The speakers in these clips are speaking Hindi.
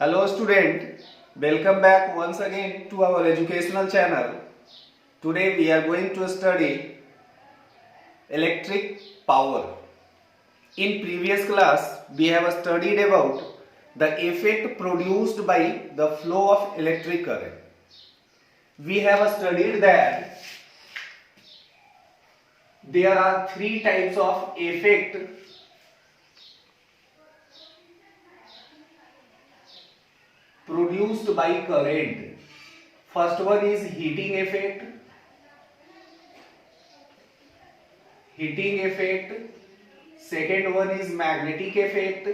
Hello student, welcome back once again to our educational channel. Today we are going to study electric power. In previous class we have studied about the effect produced by the flow of electric current. We have studied that there are three types of effect produced by current. First one is heating effect. Second one is magnetic effect.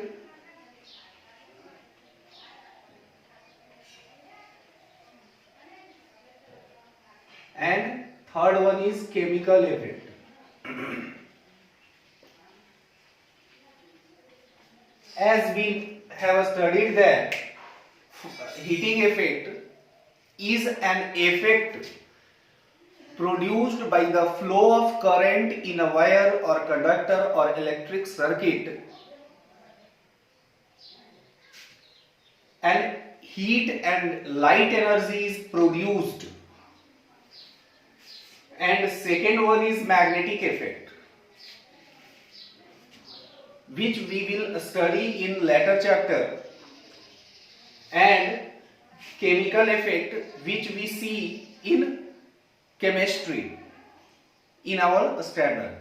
And third one is chemical effect. As we have studied that heating effect is an effect produced by the flow of current in a wire or conductor or electric circuit, and heat and light energy is produced. And second one is magnetic effect, which we will study in later chapter, and chemical effect, which we see in chemistry in our standard.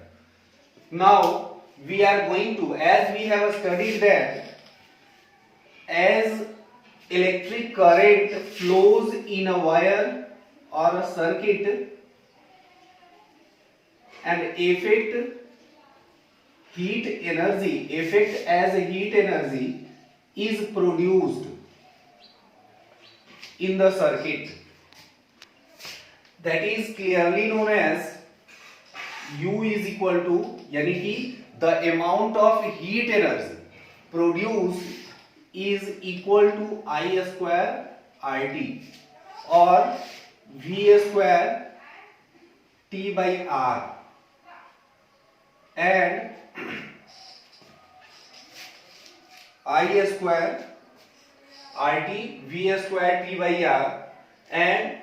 Now we are going to, as we have studied that as electric current flows in a wire or a circuit and effect as heat energy is produced in the circuit, that is clearly known as U is equal to, यानी कि the amount of heat energy produced is equal to I square RT or V square T by R, and I square RT V square T by R and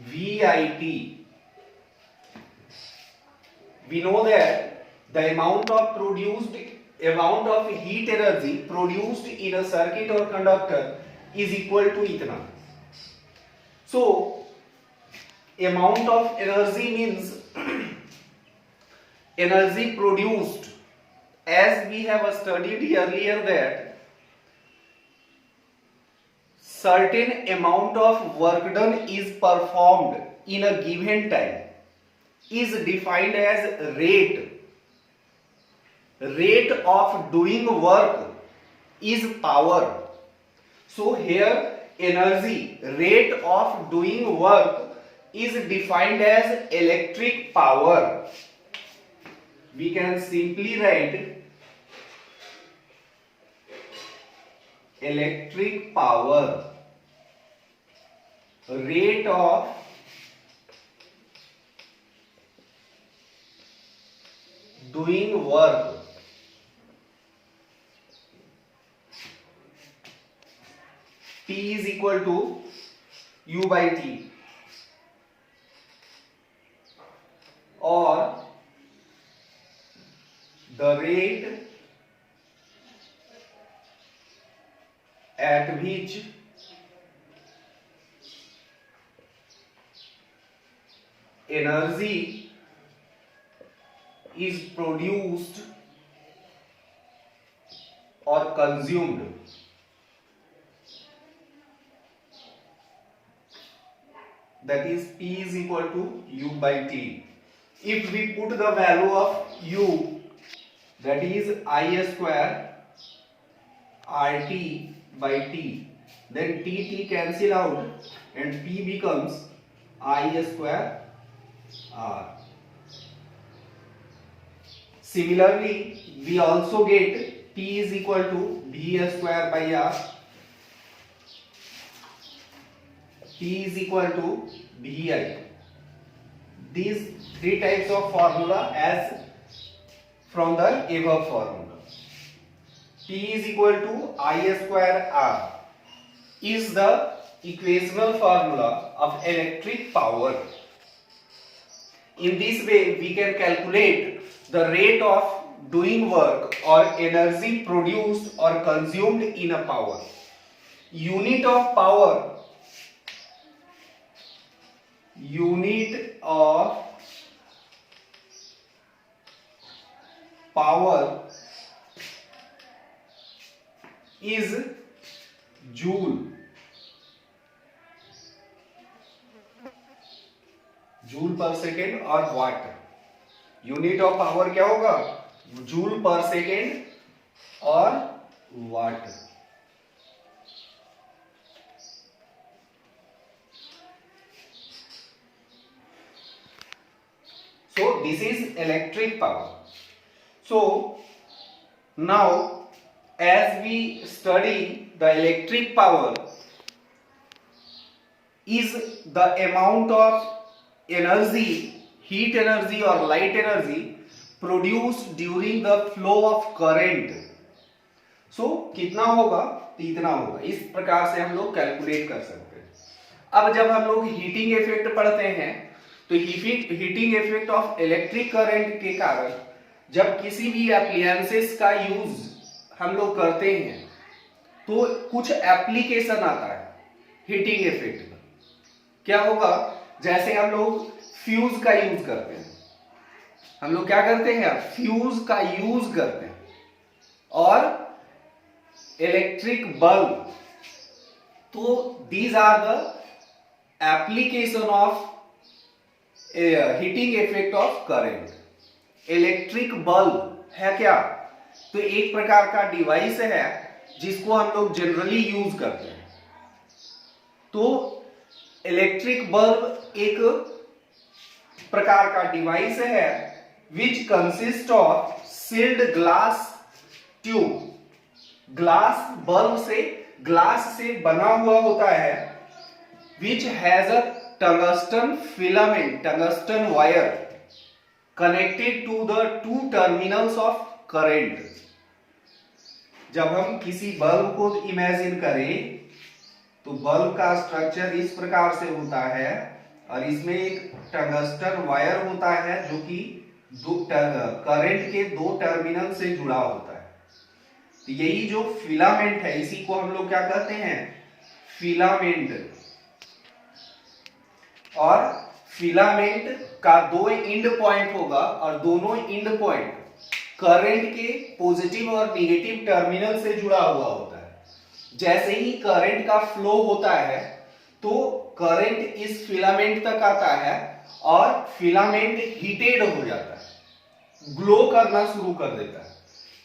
VIT. We know that the amount of heat energy produced in a circuit or conductor is equal to itna. So amount of energy means energy produced, as we have studied earlier that certain amount of work done is performed in a given time is defined as rate. Rate of doing work is power. So here energy, rate of doing work, is defined as electric power. We can simply write electric power, rate of doing work, P is equal to U by T, or the rate at which energy is produced or consumed. That is P is equal to U by T. If we put the value of U, that is I square RT by T, then T cancel out and P becomes I square R. Similarly, we also get T is equal to V square by R, T is equal to Vi. These three types of formula as from the above formula. T is equal to I square R is the equational formula of electric power. In this way we can calculate the rate of doing work or energy produced or consumed in a power. Unit of power is joule. Joule पर सेकेंड और वाट. यूनिट ऑफ पावर क्या होगा? जूल पर सेकेंड और वाट. So this is electric power. So now as we study the electric power is the amount of energy, heat energy or light energy produced during the flow of current. So कितना होगा? तो इतना होगा. इस प्रकार से हम लोग कैलकुलेट कर सकते हैं. अब जब हम लोग हीटिंग इफेक्ट पढ़ते हैं तो heating effect of electric current के कारण जब किसी भी एप्लायंसेस का यूज हम लोग करते हैं तो कुछ एप्लीकेशन आता है हीटिंग इफेक्ट का. क्या होगा? जैसे हम लोग फ्यूज का यूज करते हैं. हम लोग क्या करते हैं? फ्यूज का यूज करते हैं. और इलेक्ट्रिक बल्ब. तो these are the application of heating effect of current. Electric bulb है क्या? तो एक प्रकार का डिवाइस है जिसको हम लोग जनरली यूज करते हैं. तो इलेक्ट्रिक बल्ब एक प्रकार का डिवाइस है which consist of sealed glass tube. Glass bulb से ग्लास से बना हुआ होता है which has a tungsten filament, tungsten wire connected to the two terminals of current. जब हम किसी बल्ब को इमेजिन करें तो बल्ब का स्ट्रक्चर इस प्रकार से होता है और इसमें एक टंगस्टन वायर होता है जो कि करंट के दो टर्मिनल से जुड़ा होता है. तो यही जो फिलामेंट है इसी को हम लोग क्या कहते हैं? फिलामेंट. और फिलामेंट का दो एंड पॉइंट होगा और दोनों एंड पॉइंट करंट के पॉजिटिव और नेगेटिव टर्मिनल से जुड़ा हुआ होता है. जैसे ही करंट का फ्लो होता है तो करंट इस फिलामेंट तक आता है और फिलामेंट हीटेड हो जाता है, ग्लो करना शुरू कर देता है.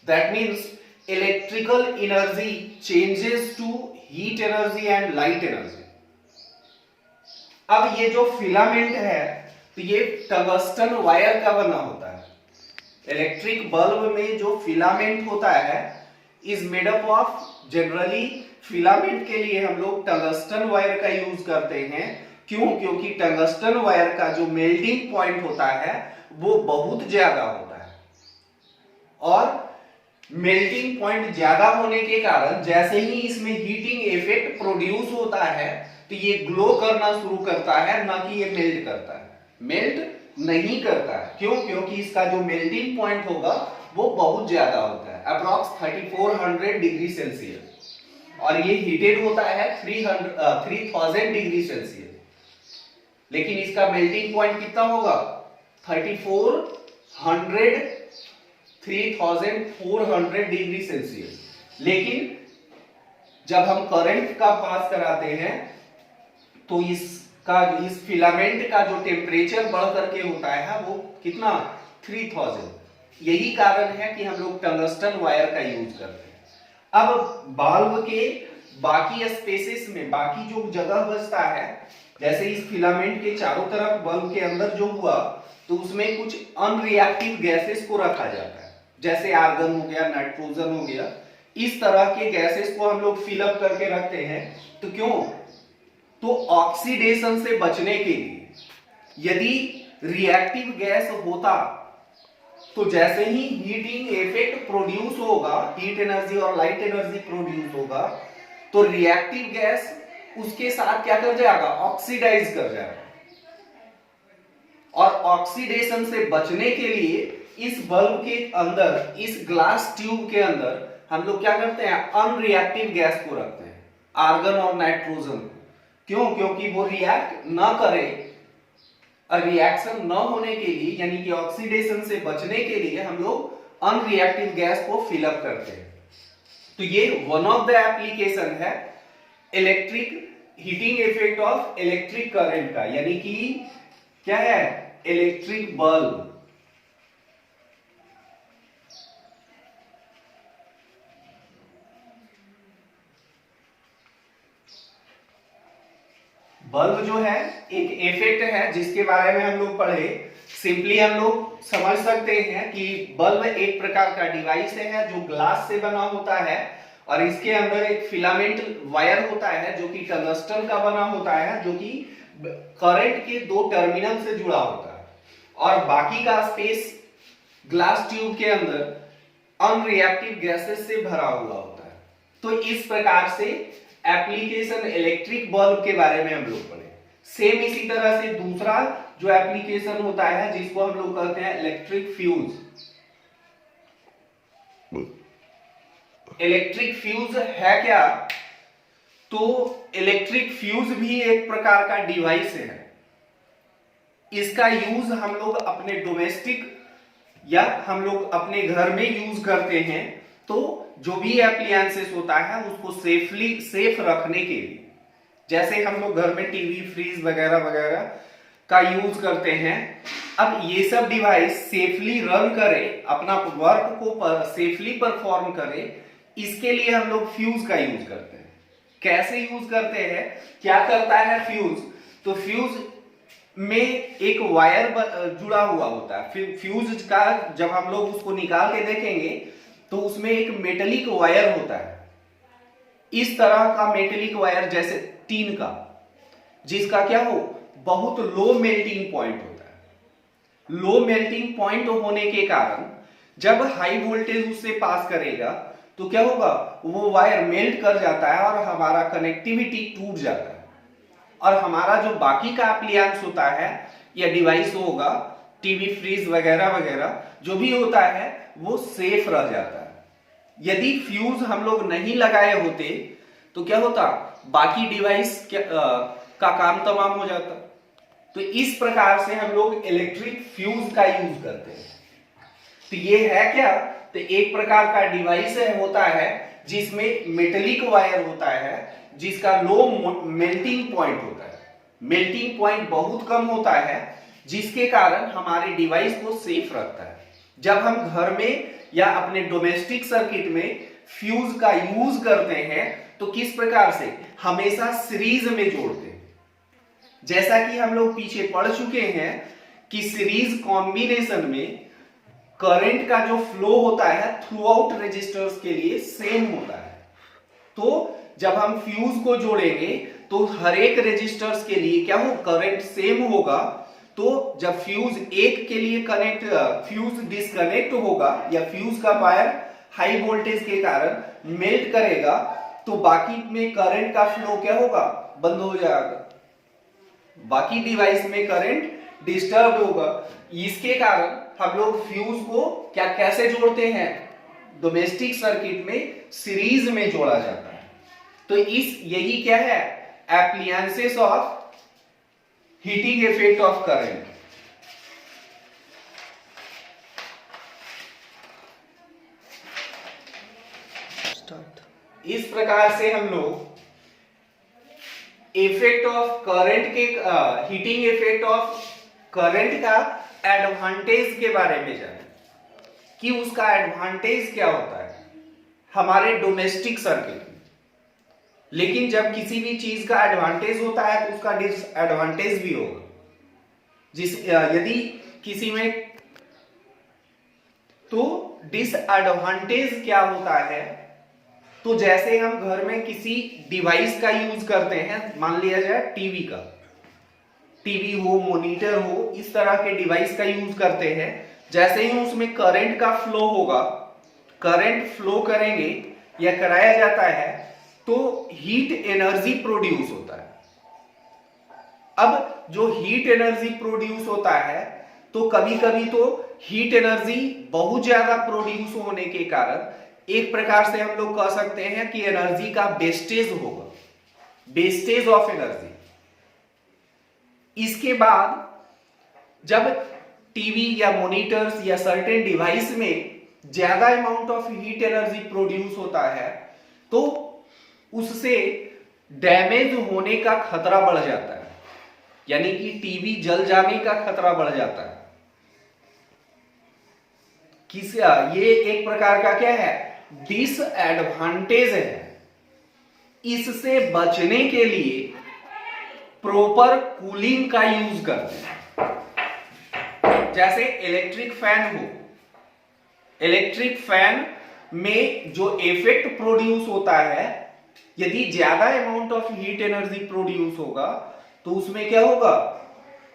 That means electrical energy changes to heat energy and light energy. अब ये जो फिलामेंट है तो ये टंगस्टन वायर का बना होता है. इलेक्ट्रिक बल्ब में जो फिलामेंट होता है is made up of, generally filament के लिए हम लोग टंगस्टन वायर का यूज करते हैं. क्यों? क्योंकि टंगस्टन वायर का जो मेल्टिंग पॉइंट होता है वो बहुत ज्यादा होता है और मेल्टिंग पॉइंट ज्यादा होने के कारण जैसे ही इसमें हीटिंग इफेक्ट प्रोड्यूस होता है तो ये ग्लो करना शुरू करता है, ना कि ये मेल्ट करता है. मेल्ट नहीं करता है. क्यों? क्योंकि इसका जो मेल्टिंग पॉइंट होगा वो बहुत ज्यादा होता है, अप्रॉक्स 3400 डिग्री सेल्सियस, और ये हीटेड होता है 3000 डिग्री सेल्सियस. लेकिन इसका मेल्टिंग पॉइंट कितना होगा? 3400 डिग्री सेल्सियस. लेकिन जब हम करंट का पास कराते हैं तो इस फिलामेंट का जो टेम्परेचर बढ़ करके होता है वो कितना? 3000. यही कारण है कि हम लोग टंगस्टन वायर का यूज करते हैं. अब बल्ब के बाकी स्पेसेस में बाकी जो जगह बचता है, जैसे इस फिलामेंट के चारों तरफ बल्ब के अंदर जो हुआ तो उसमें कुछ अनरिएक्टिव गैसेस को रखा जाता है, जैसे आर्गन हो गया, नाइट्रोजन हो गया. इस तरह के गैसेस को हम लोग फिलअप करके रखते हैं. तो क्यों? तो ऑक्सीडेशन से बचने के लिए. यदि रिएक्टिव गैस होता तो जैसे ही हीटिंग इफेक्ट प्रोड्यूस होगा, हीट एनर्जी और लाइट एनर्जी प्रोड्यूस होगा, तो रिएक्टिव गैस उसके साथ क्या कर जाएगा, ऑक्सीडाइज कर जाएगा। और ऑक्सीडेशन से बचने के लिए इस बल्ब के अंदर, इस ग्लास ट्यूब के अंदर हम लोग क्या करते हैं, अनरिएक्टिव गैस को रखते हैं, आर्गन और नाइट्रोजन को। क्यों? क्योंकि वो रिएक्ट ना करे, और रिएक्शन न होने के लिए, यानी कि ऑक्सीडेशन से बचने के लिए हम लोग अनरिएक्टिव गैस को फिलअप करते हैं। तो ये वन ऑफ द एप्लीकेशन है electric heating effect of electric current का, यानी कि क्या है, इलेक्ट्रिक बल्ब। बल्ब जो है एक इफेक्ट है जिसके बारे में हम लोग पढ़े। सिंपली हम लोग समझ सकते हैं कि बल्ब एक प्रकार का डिवाइस है जो ग्लास से बना होता है, और इसके अंदर एक फिलामेंट वायर होता है जो कि टंगस्टन का बना होता है, जो कि करंट के दो टर्मिनल से जुड़ा होता है, और बाकी का स्पेस ग्लास ट्यूब के अंदर अनरिएक्टिव गैसेस से भरा हुआ होता है। तो इस प्रकार से एप्लीकेशन इलेक्ट्रिक बल्ब के बारे में हम लोग पढ़े। सेम इसी तरह से दूसरा जो एप्लीकेशन होता है जिसको हम लोग कहते हैं इलेक्ट्रिक फ्यूज। इलेक्ट्रिक फ्यूज है क्या? तो इलेक्ट्रिक फ्यूज भी एक प्रकार का डिवाइस है। इसका यूज हम लोग अपने डोमेस्टिक या हम लोग अपने घर में यूज करते हैं। तो जो भी एप्लायंसेस होता है उसको सेफ रखने के लिए, जैसे हम लोग घर में टीवी, फ्रिज वगैरह वगैरह का यूज करते हैं। अब ये सब डिवाइस सेफली रन करे, अपना वर्क को सेफली परफॉर्म करे, इसके लिए हम लोग फ्यूज का यूज करते हैं। कैसे यूज करते हैं, क्या करता है फ्यूज? तो फ्यूज में एक वायर जुड़ा हुआ होता है। फ्यूज का जब हम लोग उसको निकाल के देखेंगे तो उसमें एक मेटेलिक वायर होता है, इस तरह का मेटेलिक वायर, जैसे टीन का, जिसका क्या हो, बहुत लो मेल्टिंग पॉइंट होता है। लो मेल्टिंग पॉइंट होने के कारण जब हाई वोल्टेज उससे पास करेगा तो क्या होगा, वो वायर मेल्ट कर जाता है और हमारा कनेक्टिविटी टूट जाता है, और हमारा जो बाकी का एप्लायंस होता है या डिवाइस होगा, टीवी, फ्रिज वगैरह वगैरह जो भी होता है, वो सेफ रह जाता है। यदि फ्यूज हम लोग नहीं लगाए होते तो क्या होता, बाकी डिवाइस का काम तमाम हो जाता। तो इस प्रकार से हम लोग इलेक्ट्रिक फ्यूज का यूज करते हैं। तो ये है क्या, तो एक प्रकार का डिवाइस होता है जिसमें मेटेलिक वायर होता है, जिसका लो मेल्टिंग पॉइंट होता है। मेल्टिंग पॉइंट बहुत कम होता है, जिसके कारण हमारे डिवाइस को सेफ रखता है। जब हम घर में या अपने डोमेस्टिक सर्किट में फ्यूज का यूज करते हैं तो किस प्रकार से, हमेशा सीरीज में जोड़ते हैं। जैसा कि हम लोग पीछे पढ़ चुके हैं कि सीरीज कॉम्बिनेशन में करंट का जो फ्लो होता है थ्रू आउट रेजिस्टर्स के लिए सेम होता है। तो जब हम फ्यूज को जोड़ेंगे तो हर एक रेजिस्टर्स के लिए क्या हो, करंट सेम होगा। तो जब फ्यूज एक के लिए फ्यूज डिस्कनेक्ट होगा या फ्यूज का वायर हाई वोल्टेज के कारण मेल्ट करेगा तो बाकी में करंट का फ्लो क्या होगा, बंद हो जाएगा, बाकी डिवाइस में करंट डिस्टर्ब होगा। इसके कारण हम लोग फ्यूज को क्या कैसे जोड़ते हैं, डोमेस्टिक सर्किट में सीरीज में जोड़ा जाता है। तो यही क्या है, appliances of heating effect of current. इस प्रकार से हम लोग इफेक्ट ऑफ करंट के हीटिंग इफेक्ट ऑफ करंट का एडवांटेज के बारे में जाने कि उसका एडवांटेज क्या होता है हमारे डोमेस्टिक सर्किट में। लेकिन जब किसी भी चीज का एडवांटेज होता है तो उसका डिसएडवांटेज भी होगा। यदि किसी में, तो डिसएडवांटेज क्या होता है, तो जैसे हम घर में किसी डिवाइस का यूज करते हैं, मान लिया जाए टीवी का, टीवी हो, मॉनिटर हो, इस तरह के डिवाइस का यूज करते हैं। जैसे ही उसमें करंट का फ्लो होगा, करंट फ्लो करेंगे या कराया जाता है तो हीट एनर्जी प्रोड्यूस होता है। अब जो हीट एनर्जी प्रोड्यूस होता है तो कभी कभी तो हीट एनर्जी बहुत ज्यादा प्रोड्यूस होने के कारण एक प्रकार से हम लोग कह सकते हैं कि एनर्जी का वेस्टेज होगा, वेस्टेज ऑफ एनर्जी। इसके बाद जब टीवी या मॉनिटर्स या सर्टेन डिवाइस में ज्यादा amount of heat energy produce होता है तो उससे डैमेज होने का खतरा बढ़ जाता है, यानी कि टीवी जल जाने का खतरा बढ़ जाता है। ये एक प्रकार का क्या है, डिसएडवांटेज है। इससे बचने के लिए प्रॉपर कूलिंग का यूज करते हैं। जैसे इलेक्ट्रिक फैन हो, इलेक्ट्रिक फैन में जो इफेक्ट प्रोड्यूस होता है, यदि ज्यादा amount of heat energy produce होगा तो उसमें क्या होगा,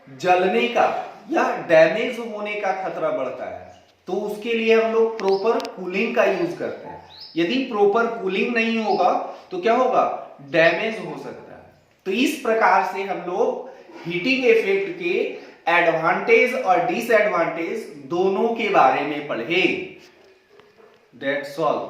जलने का या डैमेज होने का खतरा बढ़ता है। तो उसके लिए हम लोग प्रॉपर कूलिंग का यूज करते हैं। यदि प्रॉपर कूलिंग नहीं होगा तो क्या होगा, डैमेज हो सकता है। तो इस प्रकार से हम लोग हीटिंग इफेक्ट के एडवांटेज और डिसएडवांटेज दोनों के बारे में पढ़े। That's all.